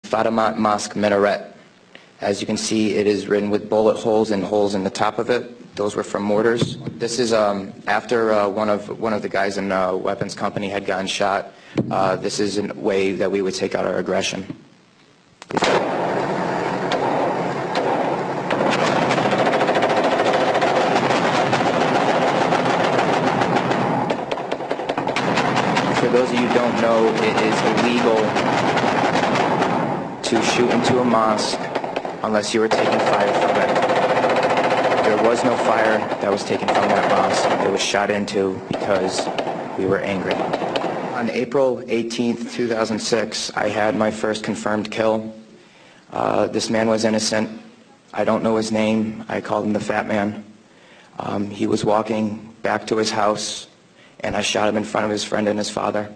Fatima Mosque minaret. As you can see, it is written with bullet holes and holes in the top of it. Those were from mortars. This is after one of the guys in the weapons company had gotten shot. This is a way that we would take out our aggression. For those of you who don't know, it is illegal to shoot into a mosque unless you were taking fire from it. There was no fire that was taken from that mosque. It was shot into because we were angry. On April 18th, 2006, I had my first confirmed kill. This man was innocent. I don't know his name. I called him the Fat Man. He was walking back to his house, and I shot him in front of his friend and his father.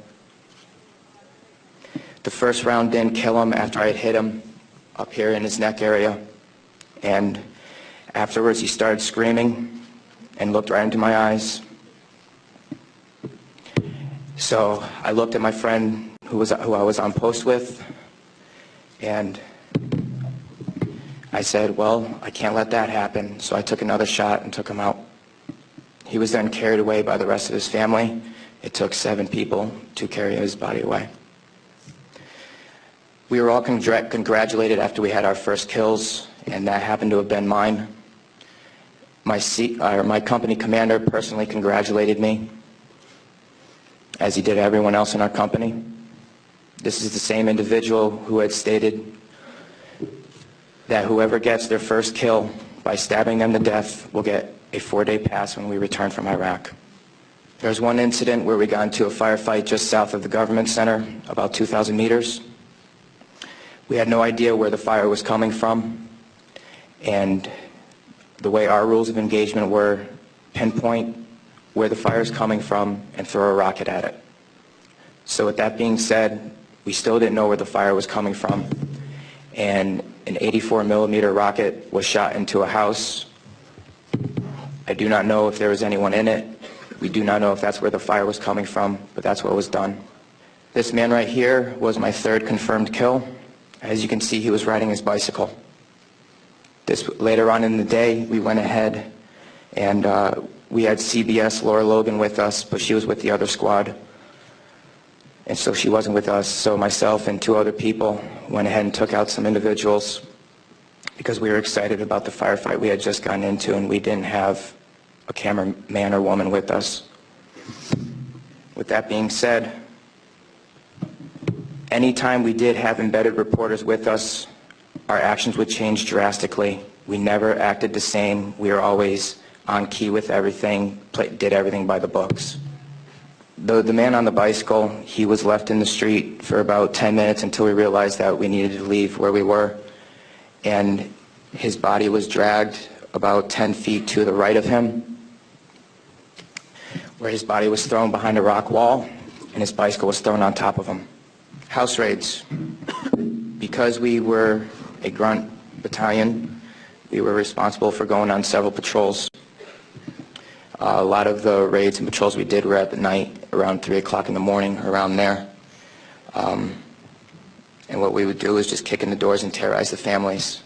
The first round didn't kill him after I had hit him up here in his neck area, and afterwards he started screaming and looked right into my eyes. So I looked at my friend who I was on post with, and I said, well, I can't let that happen. So I took another shot and took him out. He was then carried away by the rest of his family. It took 7 people to carry his body away. We were all congratulated after we had our first kills, and that happened to have been mine. My company commander personally congratulated me, as he did everyone else in our company. This is the same individual who had stated that whoever gets their first kill by stabbing them to death will get a 4-day pass when we return from Iraq. There was one incident where we got into a firefight just south of the government center, about 2,000 meters. We had no idea where the fire was coming from, and the way our rules of engagement were, pinpoint where the fire is coming from and throw a rocket at it. So with that being said, we still didn't know where the fire was coming from, and an 84mm rocket was shot into a house. I do not know if there was anyone in it. We do not know if that's where the fire was coming from, but that's what was done. This man right here was my 3rd confirmed kill. As you can see, he was riding his bicycle. Later on in the day, we went ahead and we had CBS Laura Logan with us, but she was with the other squad. And so she wasn't with us. So myself and 2 other people went ahead and took out some individuals because we were excited about the firefight we had just gotten into, and we didn't have a cameraman or woman with us. With that being said, anytime we did have embedded reporters with us, our actions would change drastically. We never acted the same. We were always on key with everything, did everything by the books. The man on the bicycle, he was left in the street for about 10 minutes until we realized that we needed to leave where we were. And his body was dragged about 10 feet to the right of him, where his body was thrown behind a rock wall and his bicycle was thrown on top of him. House raids. Because we were a grunt battalion, we were responsible for going on several patrols. A lot of the raids and patrols we did were at the night, around 3 o'clock in the morning, around there. And what we would do is just kick in the doors and terrorize the families.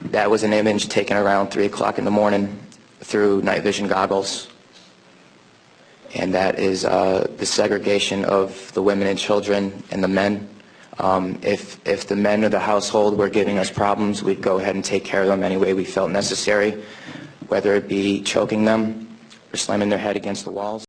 That was an image taken around 3 o'clock in the morning through night vision goggles. And that is the segregation of the women and children and the men. If the men of the household were giving us problems, we'd go ahead and take care of them any way we felt necessary, whether it be choking them or slamming their head against the walls.